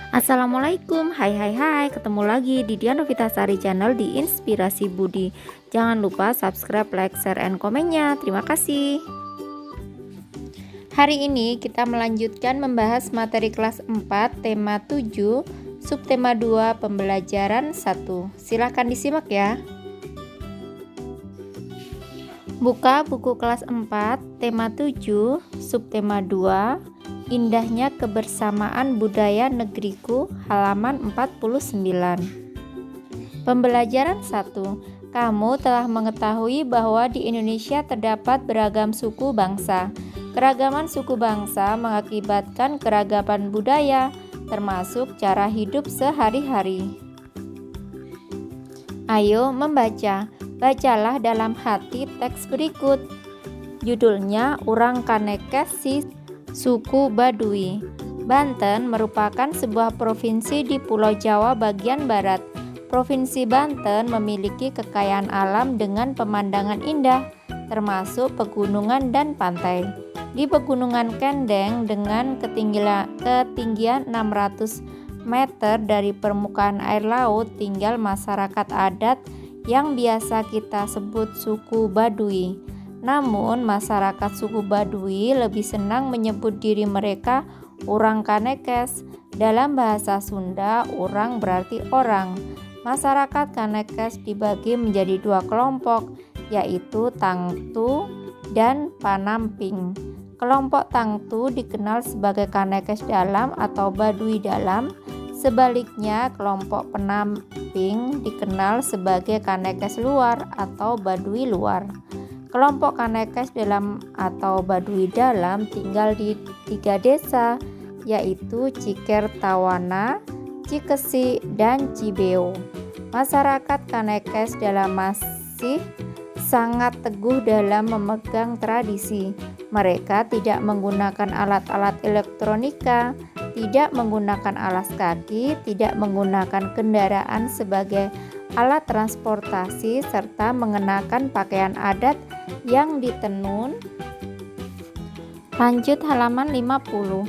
Assalamualaikum, hai, ketemu lagi di Dian Novitasari Channel di Inspirasi Budi. Jangan lupa subscribe, like, share, and komennya. Terima kasih. Hari ini kita melanjutkan membahas materi kelas 4, tema 7, subtema 2, pembelajaran 1. Silahkan disimak ya. Buka buku kelas 4, tema 7, subtema 2, indahnya kebersamaan budaya negeriku, halaman 49. Pembelajaran 1. Kamu telah mengetahui bahwa di Indonesia terdapat beragam suku bangsa. Keragaman suku bangsa mengakibatkan keragaman budaya, termasuk cara hidup sehari-hari. Ayo membaca. Bacalah dalam hati teks berikut. Judulnya Urang Kanekes Si Suku Baduy. Banten merupakan sebuah provinsi di Pulau Jawa bagian barat. Provinsi Banten memiliki kekayaan alam dengan pemandangan indah, termasuk pegunungan dan pantai. Di Pegunungan Kendeng dengan ketinggian 600 meter dari permukaan air laut tinggal masyarakat adat yang biasa kita sebut suku Baduy. Namun masyarakat suku Baduy lebih senang menyebut diri mereka Urang Kanekes. Dalam bahasa Sunda, urang berarti orang. Masyarakat Kanekes dibagi menjadi dua kelompok, yaitu Tangtu dan Panamping. Kelompok Tangtu dikenal sebagai Kanekes Dalam atau Baduy Dalam. Sebaliknya, kelompok Panamping dikenal sebagai Kanekes Luar atau Baduy Luar. Kelompok Kanekes Dalam atau Baduy Dalam tinggal di 3 desa, yaitu Cikertawana, Cikesi, dan Cibeo. Masyarakat Kanekes Dalam masih sangat teguh dalam memegang tradisi. Mereka tidak menggunakan alat-alat elektronika, tidak menggunakan alas kaki, tidak menggunakan kendaraan sebagai alat transportasi, serta mengenakan pakaian adat yang ditenun. Lanjut halaman 50.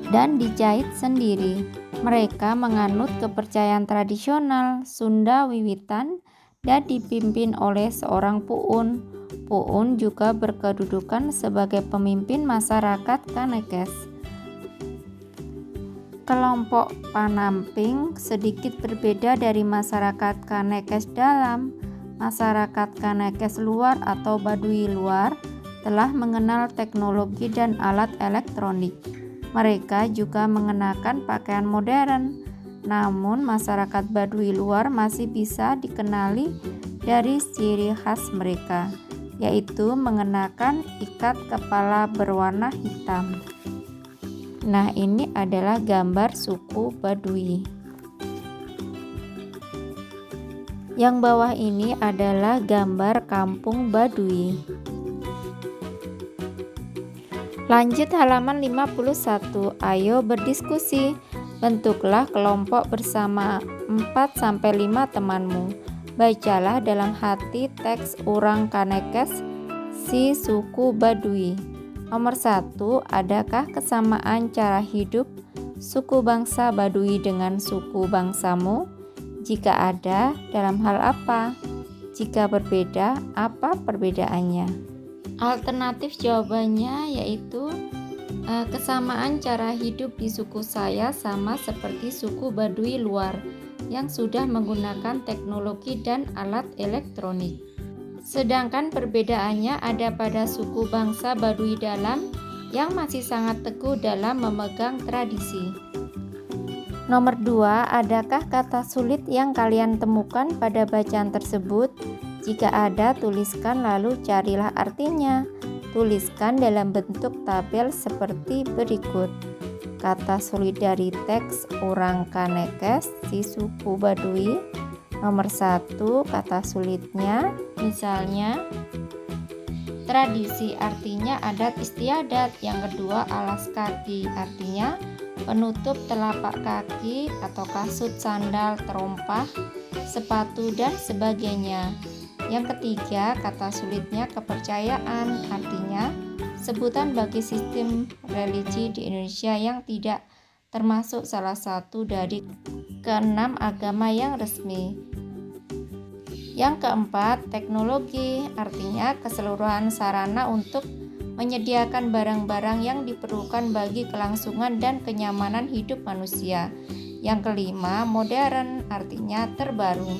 Dan dijahit sendiri. Mereka menganut kepercayaan tradisional Sunda wiwitan dan dipimpin oleh seorang puun. Puun juga berkedudukan sebagai pemimpin masyarakat Kanekes. Kelompok Panamping sedikit berbeda dari masyarakat Kanekes Dalam. Masyarakat Kanekes Luar atau Baduy Luar telah mengenal teknologi dan alat elektronik. Mereka juga mengenakan pakaian modern. Namun masyarakat Baduy Luar masih bisa dikenali dari ciri khas mereka, yaitu mengenakan ikat kepala berwarna hitam. Nah, ini adalah gambar suku Baduy. Yang bawah ini adalah gambar kampung Baduy. Lanjut halaman 51. Ayo berdiskusi. Bentuklah kelompok bersama 4-5 temanmu. Bacalah dalam hati teks Urang Kanekes Si Suku Baduy. Nomor 1, adakah kesamaan cara hidup suku bangsa Baduy dengan suku bangsamu? Jika ada, dalam hal apa? Jika berbeda, apa perbedaannya? Alternatif jawabannya yaitu kesamaan cara hidup di suku saya sama seperti suku Baduy Luar yang sudah menggunakan teknologi dan alat elektronik. Sedangkan perbedaannya ada pada suku bangsa Baduy Dalam yang masih sangat teguh dalam memegang tradisi. Nomor 2, adakah kata sulit yang kalian temukan pada bacaan tersebut? Jika ada, tuliskan lalu carilah artinya. Tuliskan dalam bentuk tabel seperti berikut. Kata sulit dari teks Urang Kanekes Si Suku Baduy. Nomor 1, kata sulitnya, misalnya tradisi artinya adat istiadat. Yang kedua, alas kaki artinya penutup telapak kaki atau kasut, sandal, terompah, sepatu, dan sebagainya. Yang ketiga, kata sulitnya kepercayaan artinya sebutan bagi sistem religi di Indonesia yang tidak termasuk salah satu dari keenam agama yang resmi. Yang keempat, teknologi, artinya keseluruhan sarana untuk menyediakan barang-barang yang diperlukan bagi kelangsungan dan kenyamanan hidup manusia. Yang kelima, modern, artinya terbaru.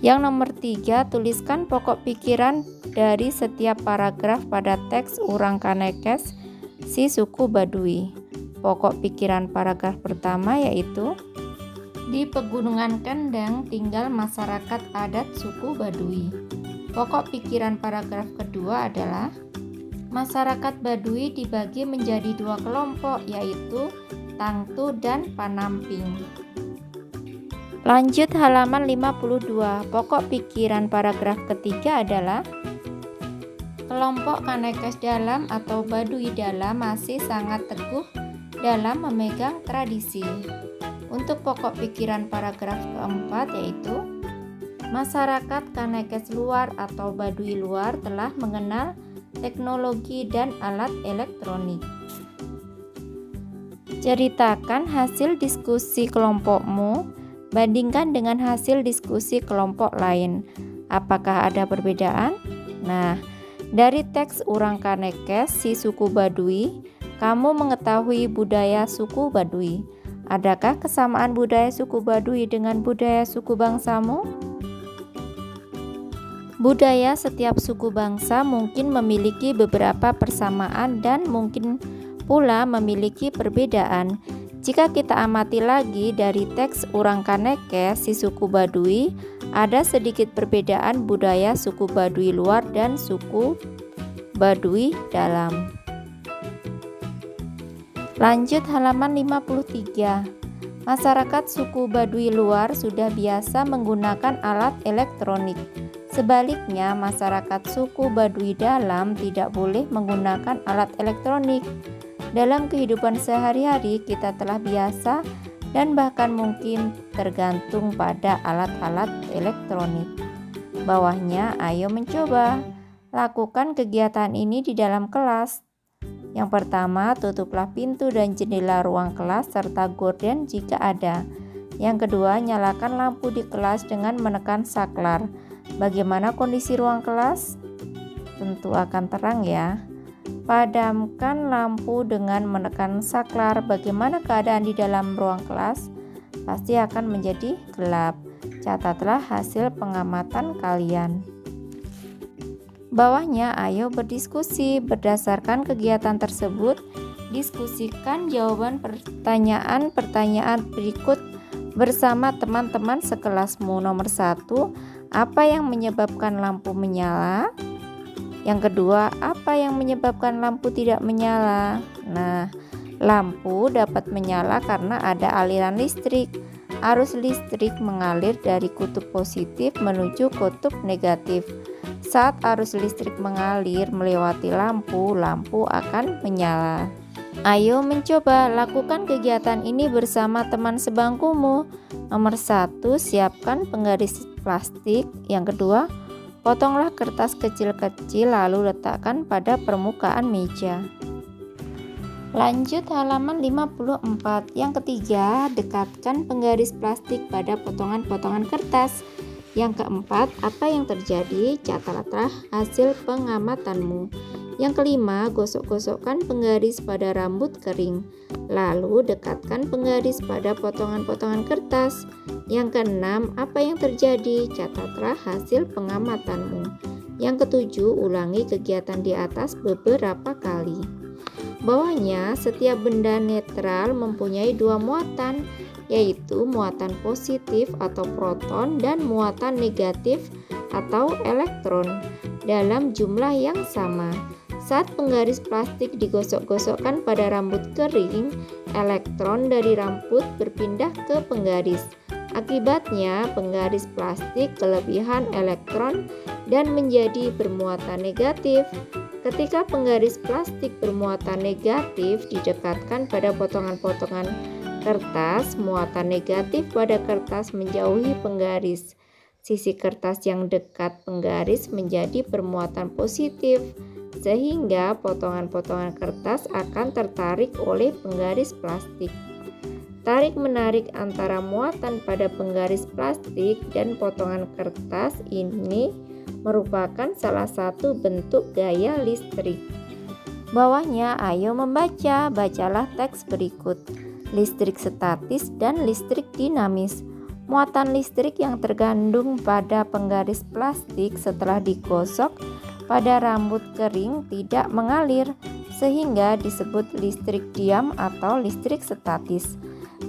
Yang nomor 3, tuliskan pokok pikiran dari setiap paragraf pada teks Urang Kanekes si suku Baduy. Pokok pikiran paragraf pertama yaitu, di Pegunungan Kendeng tinggal masyarakat adat suku Baduy. Pokok pikiran paragraf kedua adalah, masyarakat Baduy dibagi menjadi 2 kelompok yaitu Tangtu dan Panamping. Lanjut halaman 52. Pokok pikiran paragraf ketiga adalah, kelompok Kanekes Dalam atau Baduy Dalam masih sangat teguh dalam memegang tradisi. Untuk pokok pikiran paragraf keempat yaitu, masyarakat Kanekes Luar atau Baduy Luar telah mengenal teknologi dan alat elektronik. Ceritakan hasil diskusi kelompokmu, bandingkan dengan hasil diskusi kelompok lain. Apakah ada perbedaan? Nah, dari teks Urang Kanekes si suku Baduy, kamu mengetahui budaya suku Baduy. Adakah kesamaan budaya suku Baduy dengan budaya suku bangsamu? Budaya setiap suku bangsa mungkin memiliki beberapa persamaan dan mungkin pula memiliki perbedaan. Jika kita amati lagi dari teks Urang Kanekes si suku Baduy, ada sedikit perbedaan budaya suku Baduy Luar dan suku Baduy Dalam. Lanjut halaman 53. Masyarakat suku Baduy Luar sudah biasa menggunakan alat elektronik. Sebaliknya, masyarakat suku Baduy Dalam tidak boleh menggunakan alat elektronik. Dalam kehidupan sehari-hari kita telah biasa dan bahkan mungkin tergantung pada alat-alat elektronik. Bawahnya, ayo mencoba. Lakukan kegiatan ini di dalam kelas. Yang pertama, tutuplah pintu dan jendela ruang kelas serta gorden jika ada. Yang kedua, nyalakan lampu di kelas dengan menekan saklar. Bagaimana kondisi ruang kelas? Tentu akan terang ya. Padamkan lampu dengan menekan saklar. Bagaimana keadaan di dalam ruang kelas? Pasti akan menjadi gelap. Catatlah hasil pengamatan kalian. Bawahnya, ayo berdiskusi. Berdasarkan kegiatan tersebut, diskusikan jawaban pertanyaan-pertanyaan berikut bersama teman-teman sekelasmu. Nomor 1, apa yang menyebabkan lampu menyala? Yang kedua, apa yang menyebabkan lampu tidak menyala? Nah, lampu dapat menyala karena ada aliran listrik. Arus listrik mengalir dari kutub positif menuju kutub negatif. Saat arus listrik mengalir melewati lampu, lampu akan menyala. Ayo mencoba, lakukan kegiatan ini bersama teman sebangkumu. Nomor 1, siapkan penggaris plastik. Yang kedua, potonglah kertas kecil-kecil lalu letakkan pada permukaan meja. Lanjut halaman 54. Yang ketiga, dekatkan penggaris plastik pada potongan-potongan kertas. Yang keempat, apa yang terjadi? Catatlah hasil pengamatanmu. Yang kelima, gosok-gosokkan penggaris pada rambut kering. Lalu dekatkan penggaris pada potongan-potongan kertas. Yang keenam, apa yang terjadi? Catatlah hasil pengamatanmu. Yang ketujuh, ulangi kegiatan di atas beberapa kali. Bawahnya, setiap benda netral mempunyai 2 muatan, yaitu muatan positif atau proton dan muatan negatif atau elektron dalam jumlah yang sama. Saat penggaris plastik digosok-gosokkan pada rambut kering, elektron dari rambut berpindah ke penggaris. Akibatnya, penggaris plastik kelebihan elektron dan menjadi bermuatan negatif. Ketika penggaris plastik bermuatan negatif didekatkan pada potongan-potongan kertas, muatan negatif pada kertas menjauhi penggaris. Sisi kertas yang dekat penggaris menjadi bermuatan positif. sehingga potongan-potongan kertas akan tertarik oleh penggaris plastik. Tarik-menarik antara muatan pada penggaris plastik dan potongan kertas ini merupakan salah satu bentuk gaya listrik. Bawahnya, ayo membaca. Bacalah teks berikut. Listrik statis dan listrik dinamis. Muatan listrik yang tergandung pada penggaris plastik setelah digosok pada rambut kering tidak mengalir, sehingga disebut listrik diam atau listrik statis.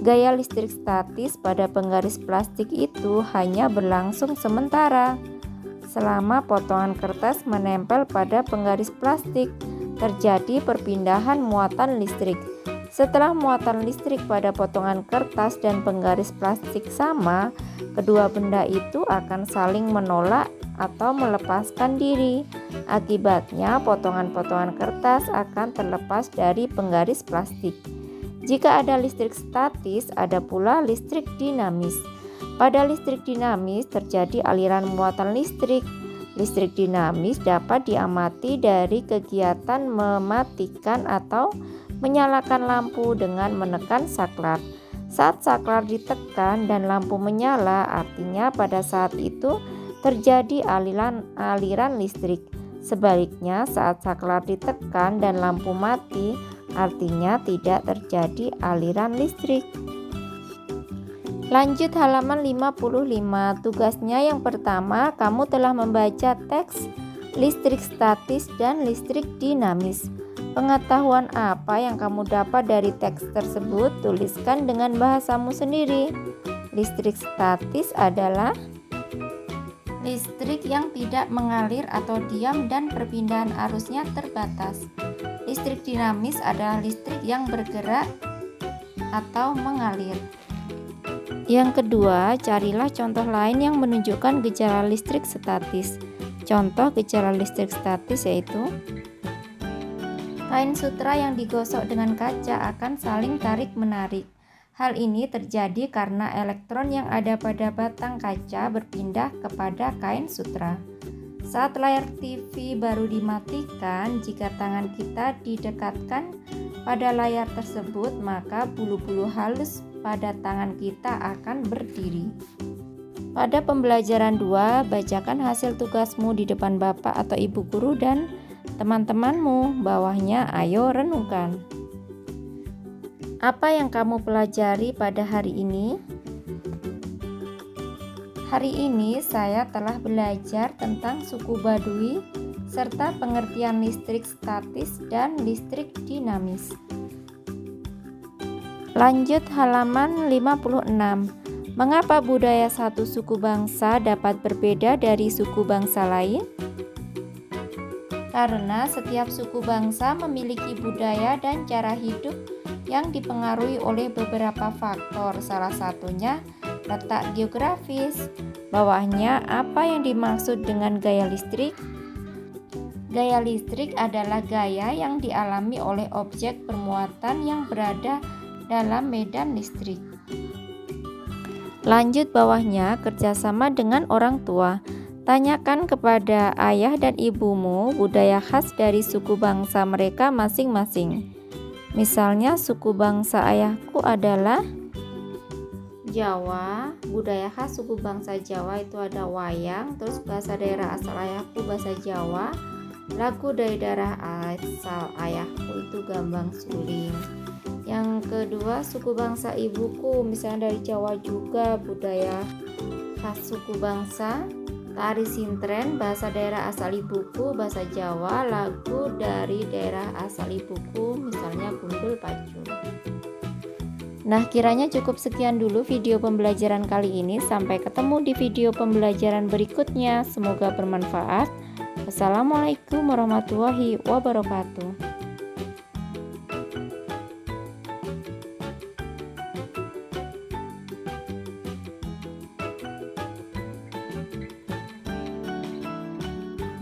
Gaya listrik statis pada penggaris plastik itu hanya berlangsung sementara. Selama potongan kertas menempel pada penggaris plastik, terjadi perpindahan muatan listrik. Setelah muatan listrik pada potongan kertas dan penggaris plastik sama, kedua benda itu akan saling menolak atau melepaskan diri. Akibatnya, potongan-potongan kertas akan terlepas dari penggaris plastik. Jika ada listrik statis, ada pula listrik dinamis. Pada listrik dinamis terjadi aliran muatan listrik. Listrik dinamis dapat diamati dari kegiatan mematikan atau menyalakan lampu dengan menekan saklar. Saat saklar ditekan dan lampu menyala, artinya pada saat itu terjadi aliran listrik. Sebaliknya, saat saklar ditekan dan lampu mati, artinya tidak terjadi aliran listrik. Lanjut halaman 55. Tugasnya yang pertama, kamu telah membaca teks listrik statis dan listrik dinamis. Pengetahuan apa yang kamu dapat dari teks tersebut? Tuliskan dengan bahasamu sendiri. Listrik statis adalah listrik yang tidak mengalir atau diam dan perpindahan arusnya terbatas. Listrik dinamis adalah listrik yang bergerak atau mengalir. Yang kedua, carilah contoh lain yang menunjukkan gejala listrik statis. Contoh gejala listrik statis yaitu kain sutra yang digosok dengan kaca akan saling tarik-menarik. Hal ini terjadi karena elektron yang ada pada batang kaca berpindah kepada kain sutra. Saat layar TV baru dimatikan, jika tangan kita didekatkan pada layar tersebut, maka bulu-bulu halus pada tangan kita akan berdiri. Pada pembelajaran 2, bacakan hasil tugasmu di depan Bapak atau Ibu guru dan teman-temanmu. Bawahnya, ayo renungkan. Apa yang kamu pelajari pada hari ini? Hari ini saya telah belajar tentang suku Baduy serta pengertian listrik statis dan listrik dinamis. Lanjut halaman 56. Mengapa budaya satu suku bangsa dapat berbeda dari suku bangsa lain? Karena setiap suku bangsa memiliki budaya dan cara hidup yang dipengaruhi oleh beberapa faktor, salah satunya letak geografis. Bawahnya, apa yang dimaksud dengan gaya listrik? Gaya listrik adalah gaya yang dialami oleh objek bermuatan yang berada dalam medan listrik. Lanjut bawahnya, kerjasama dengan orang tua. Tanyakan kepada ayah dan ibumu budaya khas dari suku bangsa mereka masing-masing. Misalnya, suku bangsa ayahku adalah Jawa. Budaya khas suku bangsa Jawa itu ada wayang. Terus bahasa daerah asal ayahku bahasa Jawa. Lagu dari daerah asal ayahku itu gambang suling. Yang kedua, suku bangsa ibuku misalnya dari Jawa juga, budaya khas suku bangsa tari sintren, bahasa daerah asal ibuku bahasa Jawa, lagu dari daerah asal ibuku misalnya Gundul Pacul. Nah, kiranya cukup sekian dulu video pembelajaran kali ini. Sampai ketemu di video pembelajaran berikutnya. Semoga bermanfaat. Wassalamualaikum warahmatullahi wabarakatuh.